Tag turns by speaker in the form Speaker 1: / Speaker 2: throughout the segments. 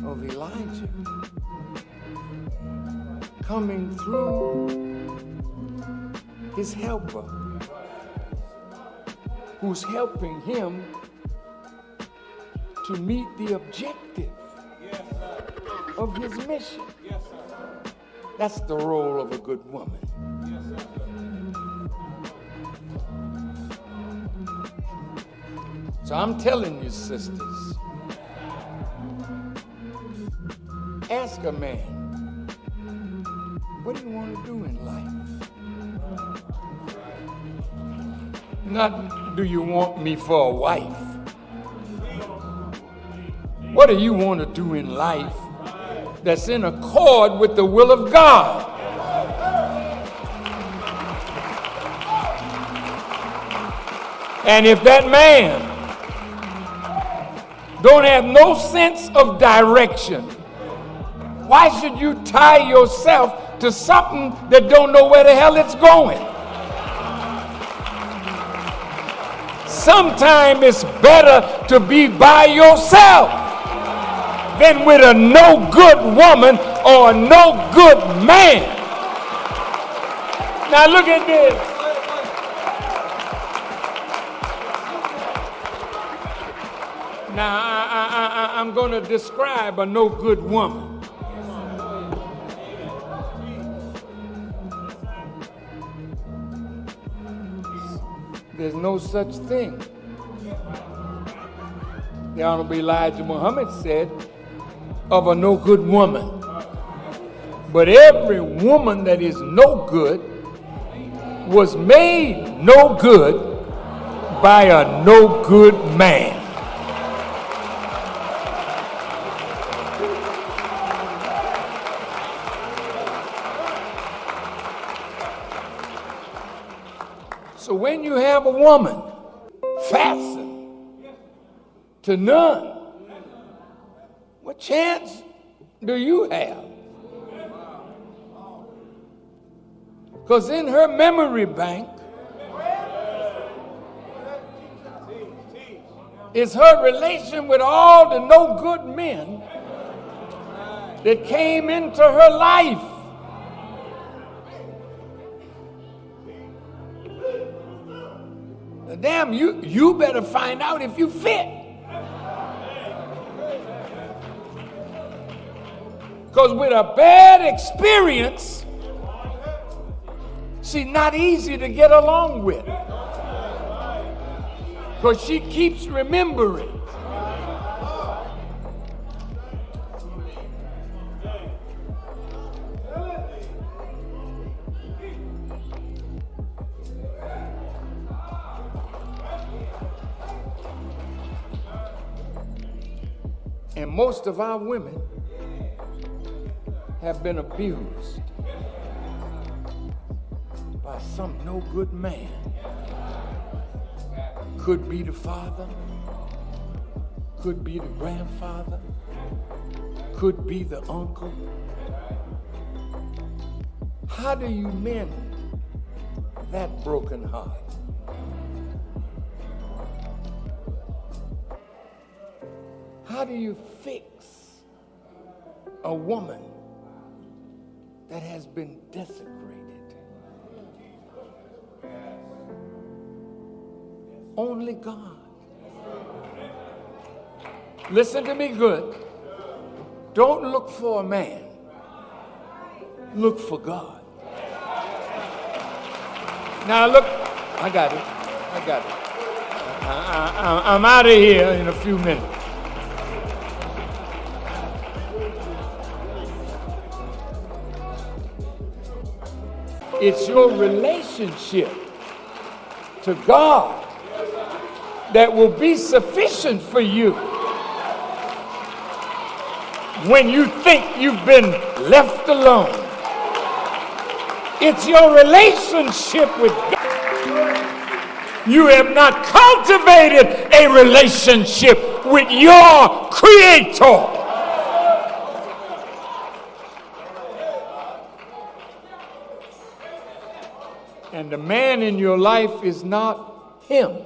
Speaker 1: of Elijah coming through his helper, who's helping him to meet the objective of his mission. That's the role of a good woman. So I'm telling you, sisters, ask a man, what do you want to do in life? Not, do you want me for a wife? What do you want to do in life that's in accord with the will of God? And if that man don't have no sense of direction, why should you tie yourself to something that don't know where the hell it's going? Sometimes it's better to be by yourself than with a no good woman or a no good man. Now look at this. Now I'm going to describe a no good woman. There's no such thing. The Honorable Elijah Muhammad said of a no good woman. But every woman that is no good was made no good by a no good man. So when you have a woman fastened to none, what chance do you have? Because in her memory bank is her relation with all the no good men that came into her life. Damn, you better find out if you fit. Because with a bad experience, she's not easy to get along with. Because she keeps remembering. And most of our women have been abused by some no good man. Could be the father, could be the grandfather, could be the uncle. How do you mend that broken heart? How do you fix a woman that has been desecrated? Only God. Listen to me good. Don't look for a man. Look for God. Now look, I got it. I'm out of here in a few minutes. It's your relationship to God that will be sufficient for you when you think you've been left alone. It's your relationship with God. You have not cultivated a relationship with your Creator. And the man in your life is not him.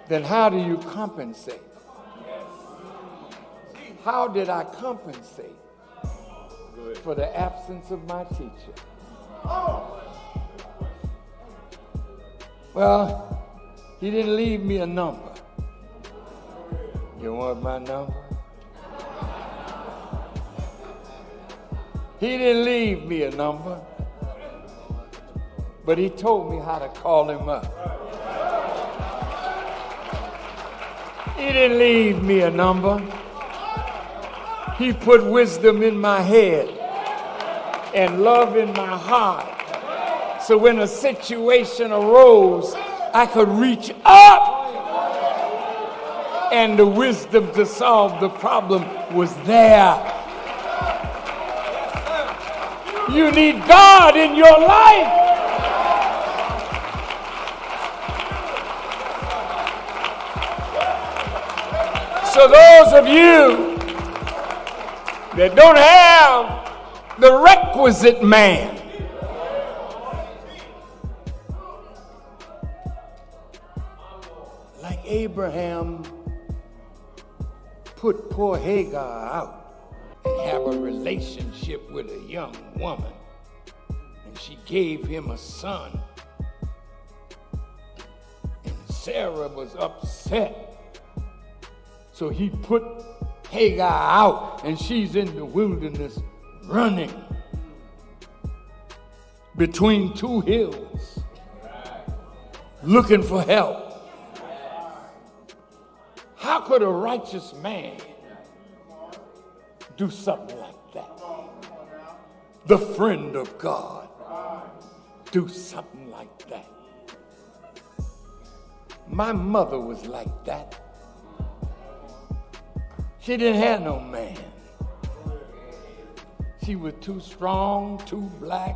Speaker 1: then how do you compensate? How did I compensate for the absence of my teacher? Well, he didn't leave me a number. You want my number? He didn't leave me a number, but he told me how to call him up. He didn't leave me a number. He put wisdom in my head and love in my heart. So when a situation arose, I could reach up, and the wisdom to solve the problem was there. You need God in your life. So those of you that don't have the requisite man, like Abraham put poor Hagar out and have a relationship with a young woman, and she gave him a son, and Sarah was upset. So he put Hagar out, and she's in the wilderness running between two hills looking for help. How could a righteous man do something like that? The friend of God do something like that? My mother was like that. She didn't have no man. She was too strong, too black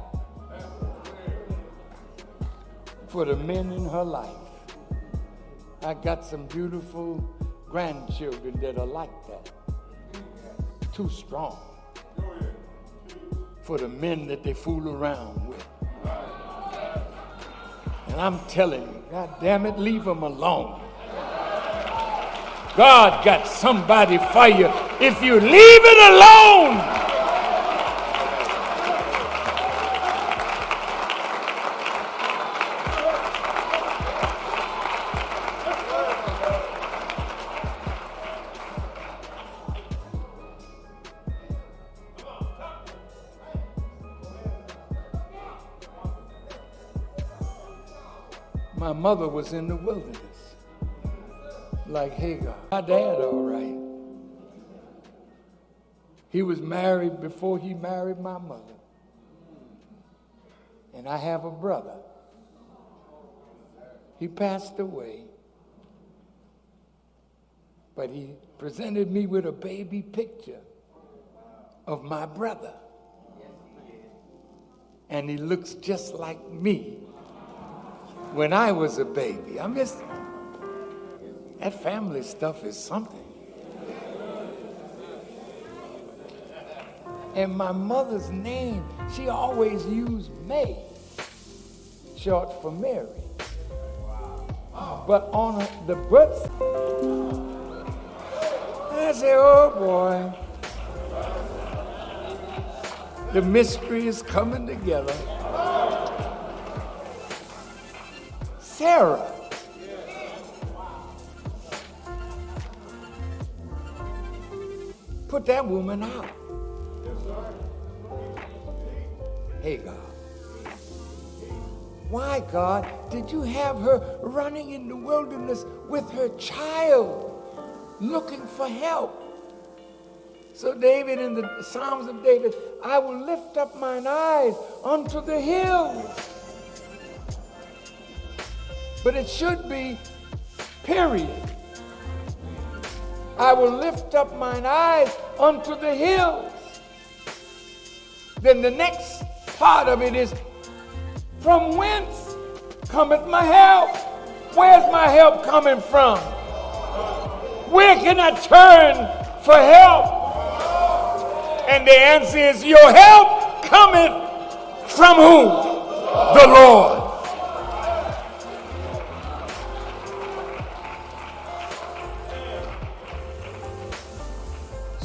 Speaker 1: for the men in her life. I got some beautiful grandchildren that are like that. Too strong for the men that they fool around with. And I'm telling you, God damn it, leave them alone. God got somebody for you if you leave it alone. My mother was in the wilderness, like Hagar. My dad, all right. He was married before he married my mother. And I have a brother. He passed away, but he presented me with a baby picture of my brother. And he looks just like me when I was a baby. That family stuff is something. And my mother's name, she always used May, short for Mary. But on the birth, I say, oh boy, the mystery is coming together. Sarah. Put that woman out. Hagar. Why, God, did you have her running in the wilderness with her child, looking for help? So David, in the Psalms of David, I will lift up mine eyes unto the hills. But it should be, period. I will lift up mine eyes unto the hills. Then the next part of it is, from whence cometh my help? Where's my help coming from? Where can I turn for help? And the answer is, your help cometh from who? The Lord.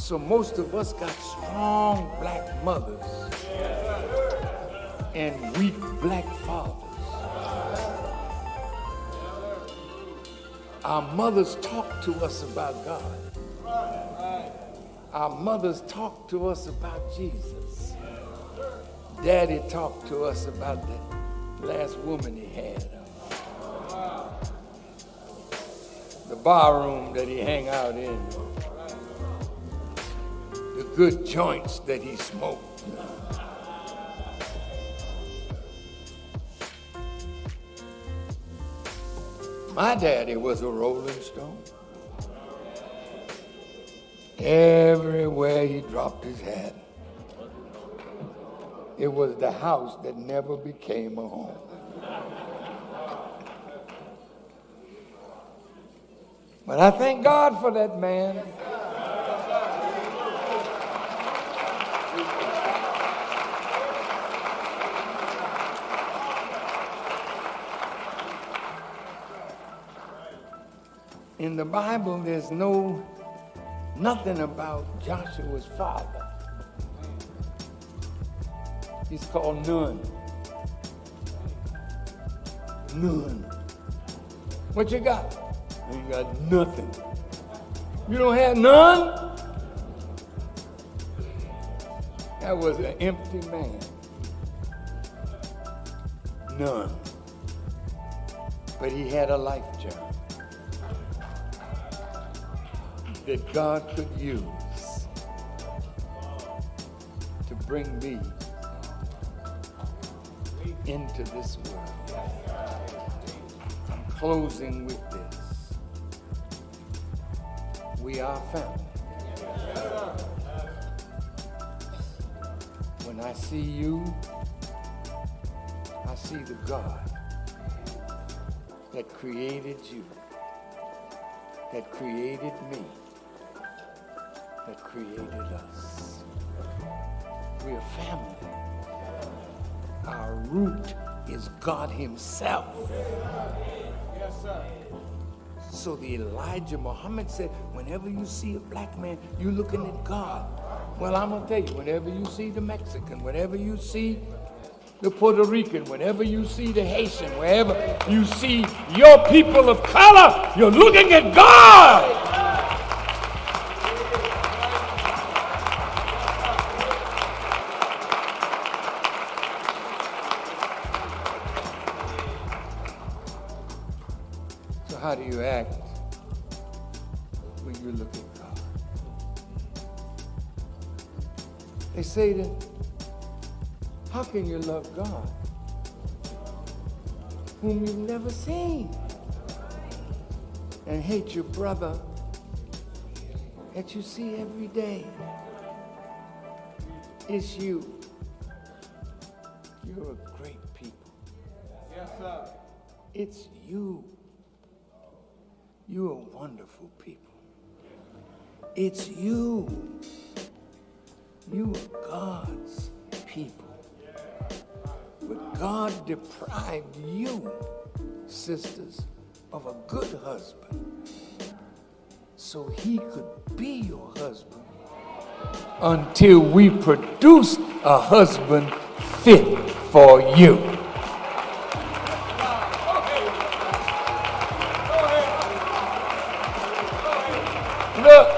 Speaker 1: So most of us got strong black mothers and weak black fathers. Our mothers talk to us about God. Our mothers talk to us about Jesus. Daddy talked to us about the last woman he had. The barroom that he hang out in. The good joints that he smoked. My daddy was a Rolling Stone. Everywhere he dropped his hat, it was the house that never became a home. But I thank God for that man. In the Bible, there's nothing about Joshua's father. He's called Nun. Nun. What you got? You got nothing. You don't have none? That was an empty man. None. But he had a life journey that God could use to bring me into this world. I'm closing with this. We are family. When I see you, I see the God that created you, that created me, that created us. We're family. Our root is God himself. Yes, sir. So the Elijah Muhammad said, whenever you see a black man, you're looking at God. Well, I'm going to tell you, whenever you see the Mexican, whenever you see the Puerto Rican, whenever you see the Haitian, wherever you see your people of color, you're looking at God. So how do you act when you look at God? They say that, how can you love God whom you've never seen and hate your brother that you see every day? It's you. You're a great people. Yes, sir. It's you. You're a wonderful people. It's you. You are God's people. But God deprived you, sisters, of a good husband so he could be your husband until we produced a husband fit for you. Look,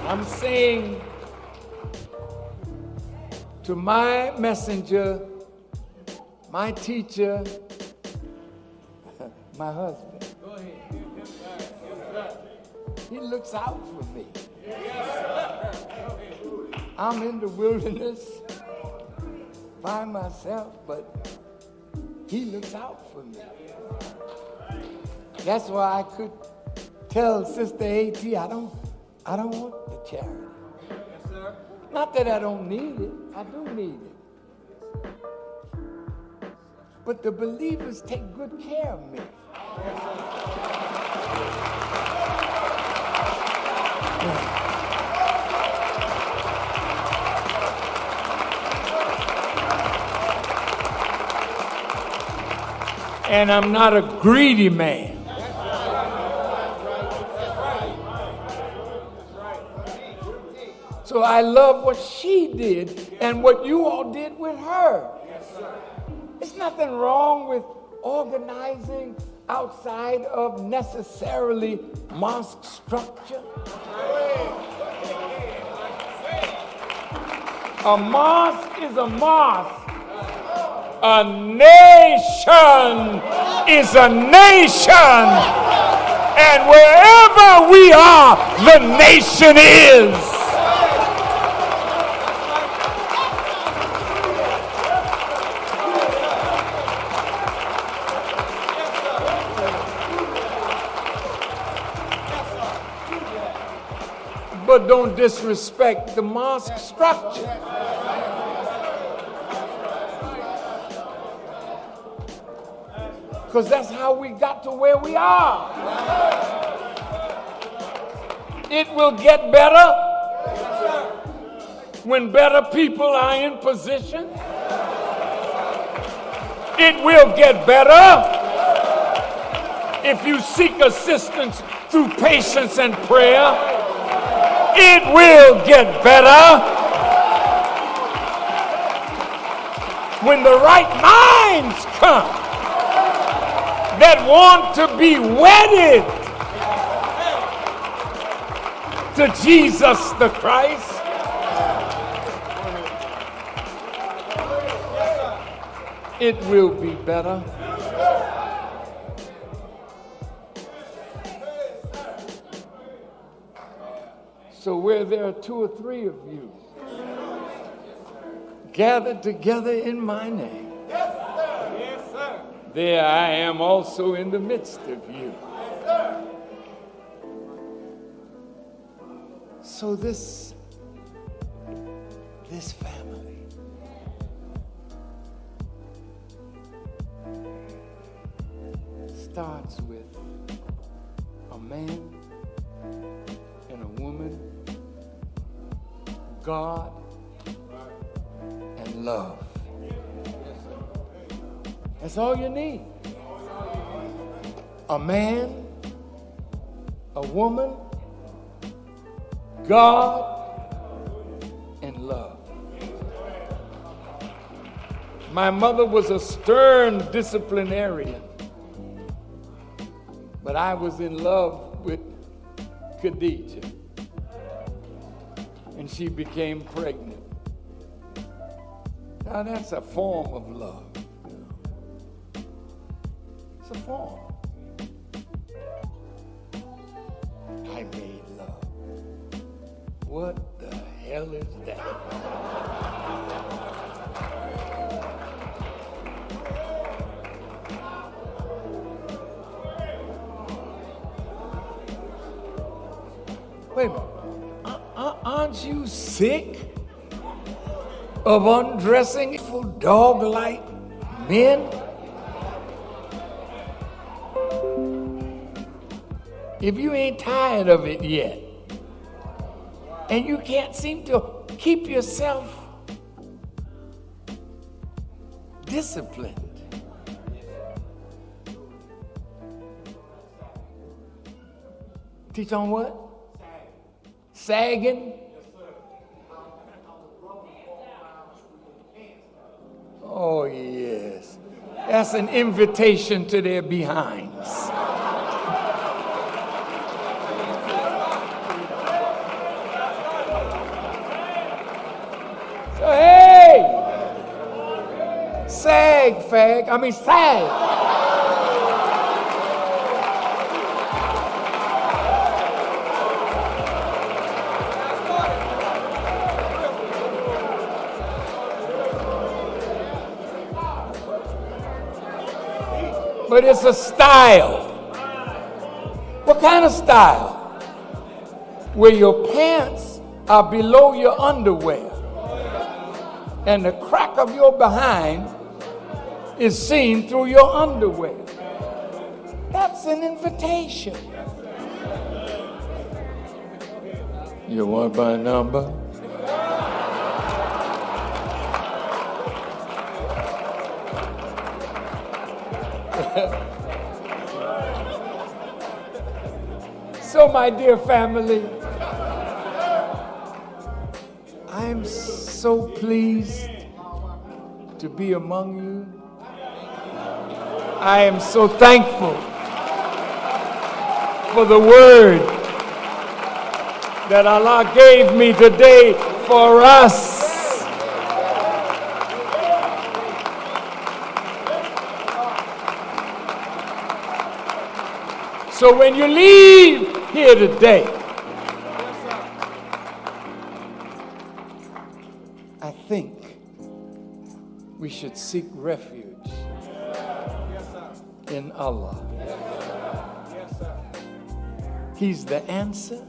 Speaker 1: I'm saying to my messenger, my teacher, my husband. Go ahead. He looks out for me. I'm in the wilderness by myself, but he looks out for me. That's why I could tell Sister A.T., I don't want the charity. Yes, sir. Not that I don't need it. I do need it. But the believers take good care of me. And I'm not a greedy man. So I love what she did and what you all did with her. There's nothing wrong with organizing outside of necessarily mosque structure. A mosque is a mosque. A nation is a nation. And wherever we are, the nation is. But don't disrespect the mosque structure. Because that's how we got to where we are. It will get better when better people are in position. It will get better if you seek assistance through patience and prayer. It will get better when the right minds come that want to be wedded to Jesus the Christ. It will be better. So where there are 2 or 3 of you gathered together in my name, there I am also in the midst of you. So this family starts with a man and a woman, God and love. That's all you need. A man, a woman, God, and love. My mother was a stern disciplinarian, but I was in love with Khadijah, and she became pregnant. Now that's a form of love. It's a form. I made love. What the hell is that? Wait a minute. Aren't you sick of undressing for dog-like men? If you ain't tired of it yet, and you can't seem to keep yourself disciplined, teach on what? Sagging? Oh, yes. That's an invitation to their behinds. So, hey! Sag. But it's a style. What kind of style? Where your pants are below your underwear and the crack of your behind is seen through your underwear. That's an invitation. You want my number? So, my dear family, I'm so pleased to be among you. I am so thankful for the word that Allah gave me today for us. So when you leave here today, I think we should seek refuge in Allah. He's the answer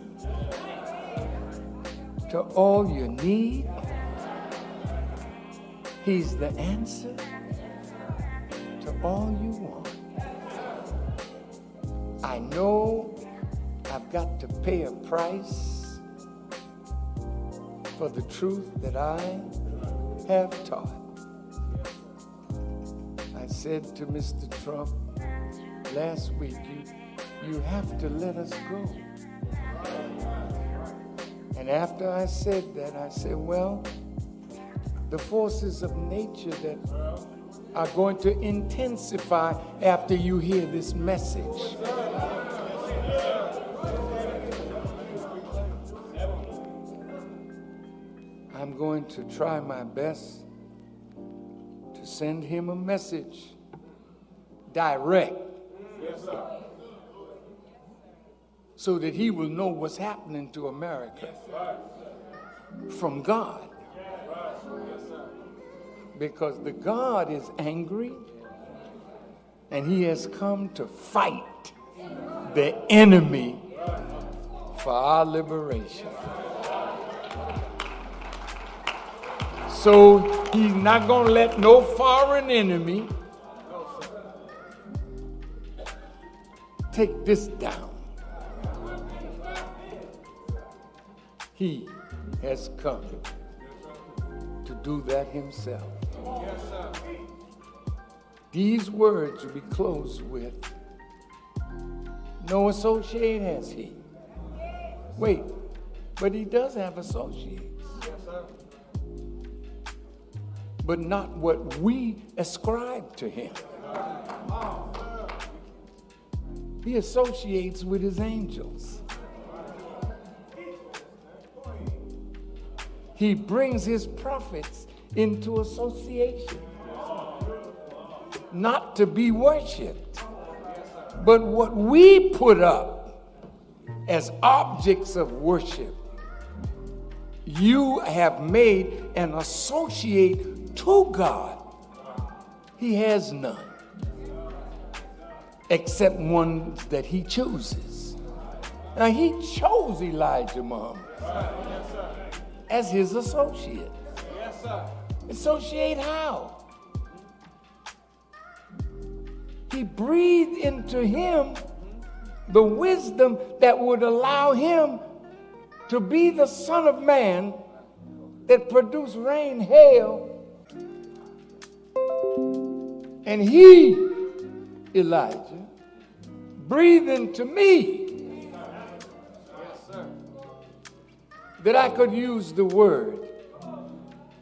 Speaker 1: to all you need. He's the answer to all you want. I know I've got to pay a price for the truth that I have taught. I said to Mr. Trump last week, you have to let us go. And after I said that, I said, well, the forces of nature that are going to intensify after you hear this message. I'm going to try my best to send him a message direct so that he will know what's happening to America from God. Because the God is angry and he has come to fight the enemy for our liberation. So he's not going to let no foreign enemy take this down. He has come to do that himself. These words will be closed with, no associate has he. Wait, but he does have associates. But not what we ascribe to him. He associates with his angels. He brings his prophets into association. Not to be worshipped, but what we put up as objects of worship, you have made an associate to God. He has none, except ones that he chooses. Now, he chose Elijah Muhammad as his associate. Associate how? He breathed into him the wisdom that would allow him to be the Son of Man that produced rain, hail, and he, Elijah, breathed into me that I could use the word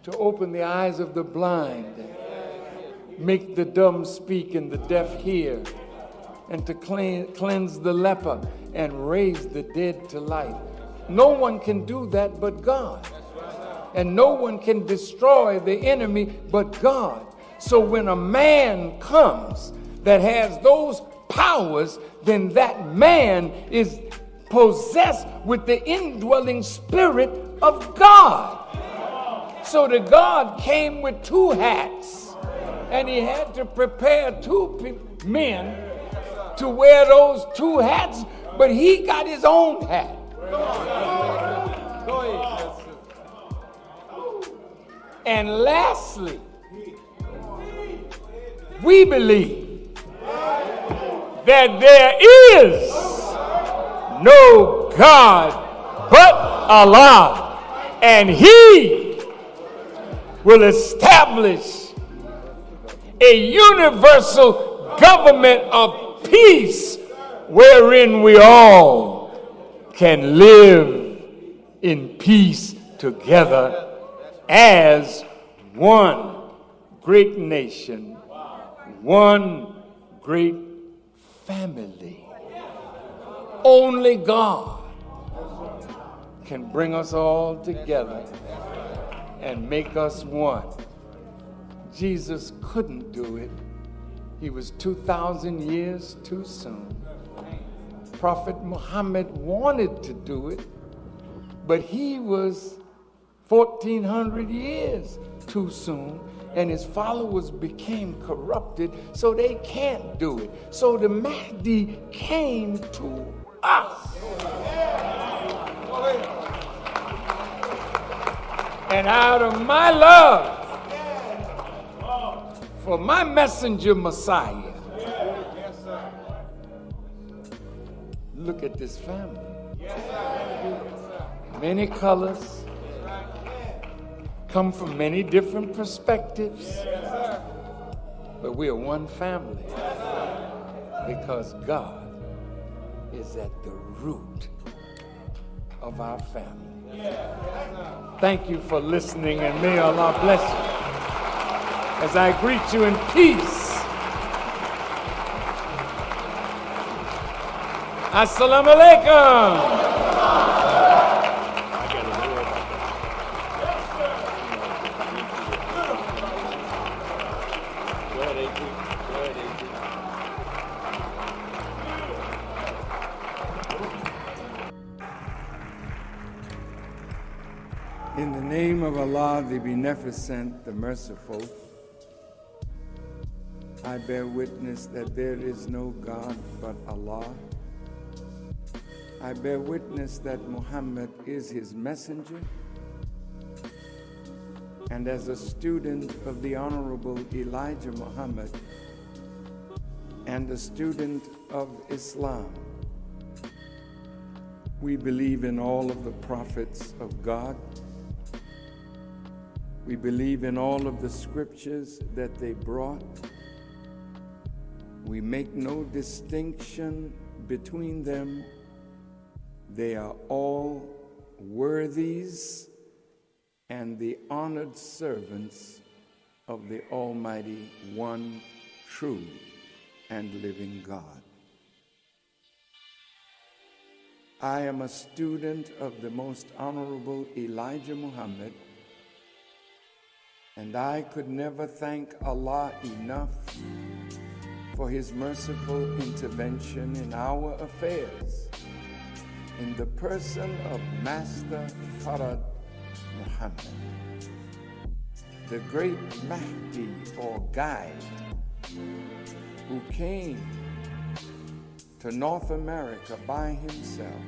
Speaker 1: to open the eyes of the blind, make the dumb speak and the deaf hear, and to cleanse the leper and raise the dead to life. No one can do that but God. And no one can destroy the enemy but God. So when a man comes that has those powers, then that man is possessed with the indwelling spirit of God. So the God came with two hats, and he had to prepare two men to wear those two hats, but he got his own hat. And lastly, we believe that there is no God but Allah, and he will establish a universal government of peace wherein we all can live in peace together as one great nation, one great family. Only God can bring us all together and make us one. Jesus couldn't do it. He was 2,000 years too soon. Prophet Muhammad wanted to do it, but he was 1,400 years too soon, and his followers became corrupted, so they can't do it. So the Mahdi came to us. And out of my love for my messenger Messiah, look at this family. Many colors, come from many different perspectives, but we are one family because God is at the root of our family. Thank you for listening, and may Allah bless you as I greet you in peace. Assalamu alaikum. In the name of Allah, the Beneficent, the Merciful, I bear witness that there is no God but Allah. I bear witness that Muhammad is his messenger. And as a student of the Honorable Elijah Muhammad and a student of Islam, we believe in all of the prophets of God. We believe in all of the scriptures that they brought. We make no distinction between them. They are all worthies and the honored servants of the Almighty, one true and living God. I am a student of the Most Honorable Elijah Muhammad, and I could never thank Allah enough for his merciful intervention in our affairs in the person of Master Farad Muhammad, the great Mahdi or guide who came to North America by himself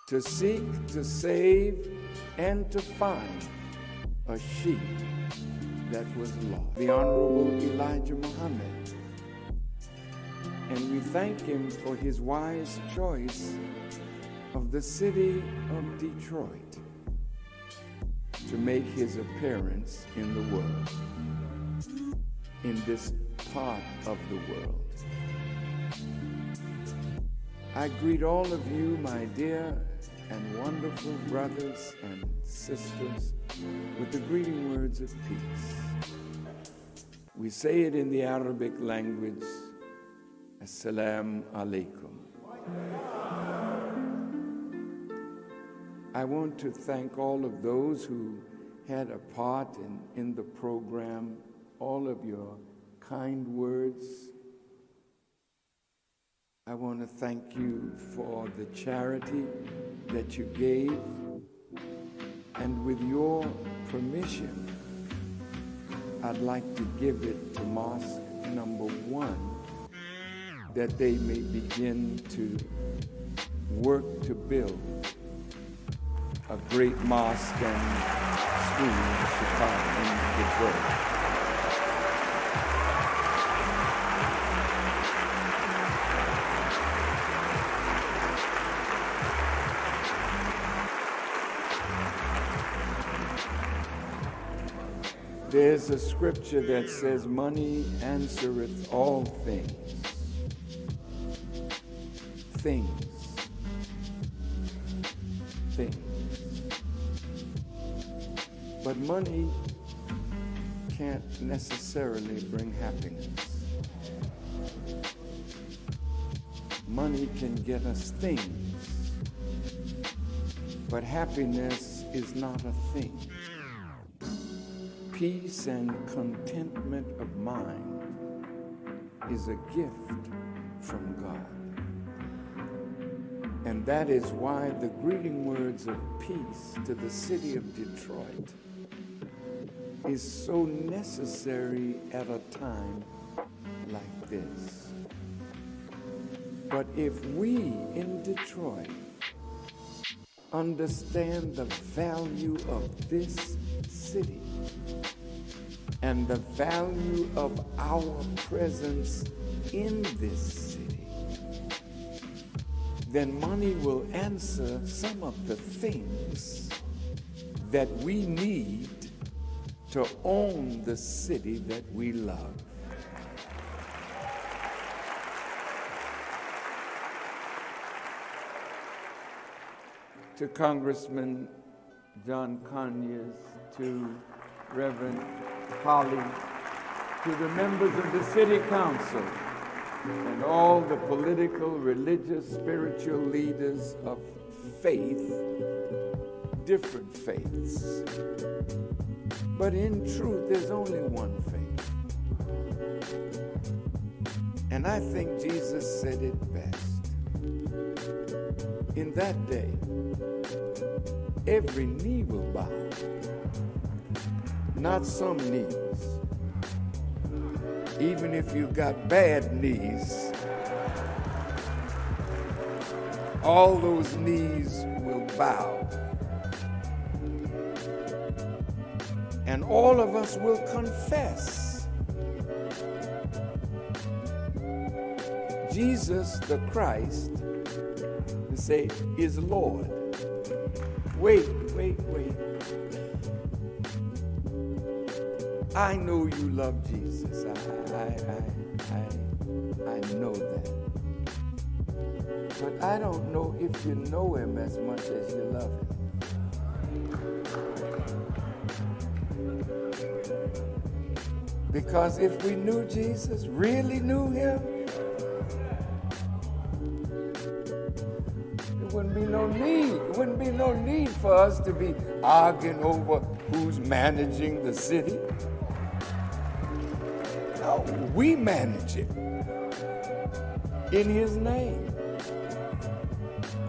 Speaker 1: to seek, to save, and to find a sheep that was lost, the Honorable Elijah Muhammad. And we thank him for his wise choice of the city of Detroit to make his appearance in the world, in this part of the world. I greet all of you, my dear and wonderful brothers and sisters, with the greeting words of peace. We say it in the Arabic language, Assalamu alaikum. I want to thank all of those who had a part in the program, all of your kind words. I want to thank you for the charity that you gave. And with your permission, I'd like to give it to Mosque number 1, that they may begin to work to build a great mosque and school in Chicago, in Detroit. There's a scripture that says, money answereth all things. But money can't necessarily bring happiness. Money can get us things, but happiness is not a thing. Peace and contentment of mind is a gift from God. And that is why the greeting words of peace to the city of Detroit is so necessary at a time like this. But if we in Detroit understand the value of this city and the value of our presence in this city, then money will answer some of the things that we need to own the city that we love. To Congressman John Conyers, to Reverend Holly, to the members of the City Council, and all the political, religious, spiritual leaders of faith, different faiths. But in truth, there's only one faith. And I think Jesus said it best. In that day, every knee will bow, not some knees. Even if you got bad knees, all those knees will bow. And all of us will confess Jesus the Christ, and say, is Lord. Wait. I know you love Jesus. I know that. But I don't know if you know him as much as you love him. Because if we knew Jesus, really knew him, there wouldn't be no need. There wouldn't be no need for us to be arguing over who's managing the city. No, we manage it in his name.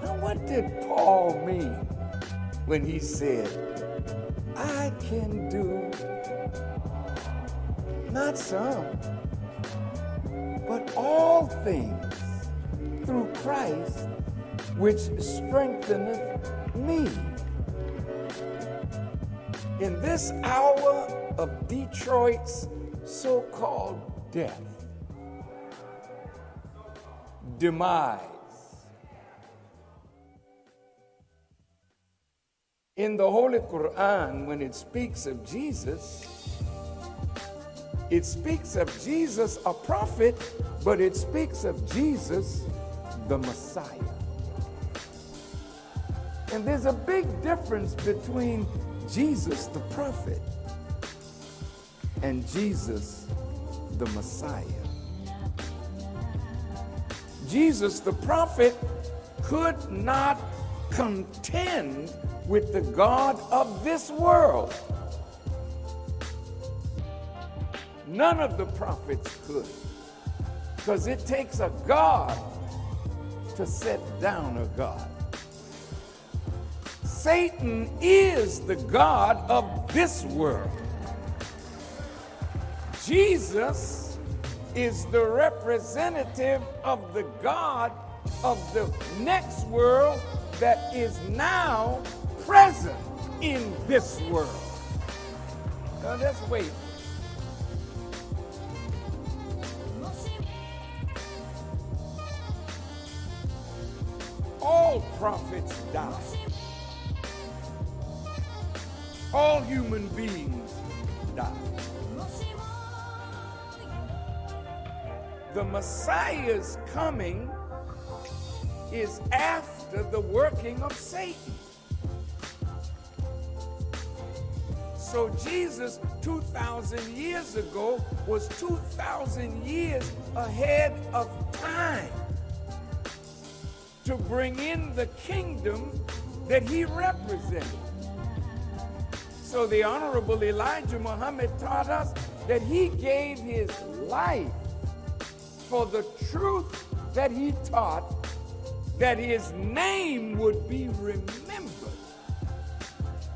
Speaker 1: Now, what did Paul mean when he said, I can do not some, but all things through Christ, which strengtheneth me? In this hour of Detroit's so-called death, demise, in the Holy Quran, when it speaks of Jesus, it speaks of Jesus, a prophet, but it speaks of Jesus, the Messiah. And there's a big difference between Jesus, the prophet, and Jesus, the Messiah. Jesus, the prophet, could not contend with the God of this world. None of the prophets could, because it takes a God to set down a God. Satan is the God of this world. Jesus is the representative of the God of the next world that is now present in this world. Now let's wait. All prophets die. All human beings die. The Messiah's coming is after the working of Satan. So Jesus 2,000 years ago was 2,000 years ahead of time to bring in the kingdom that he represented. So the Honorable Elijah Muhammad taught us that he gave his life for the truth that he taught, that his name would be remembered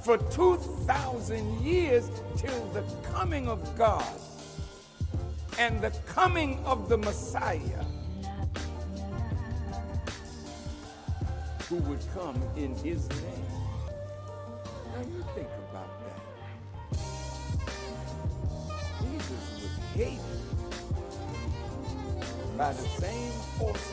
Speaker 1: for 2,000 years till the coming of God and the coming of the Messiah, who would come in his name. Now you think about that. Jesus was hated by the same forces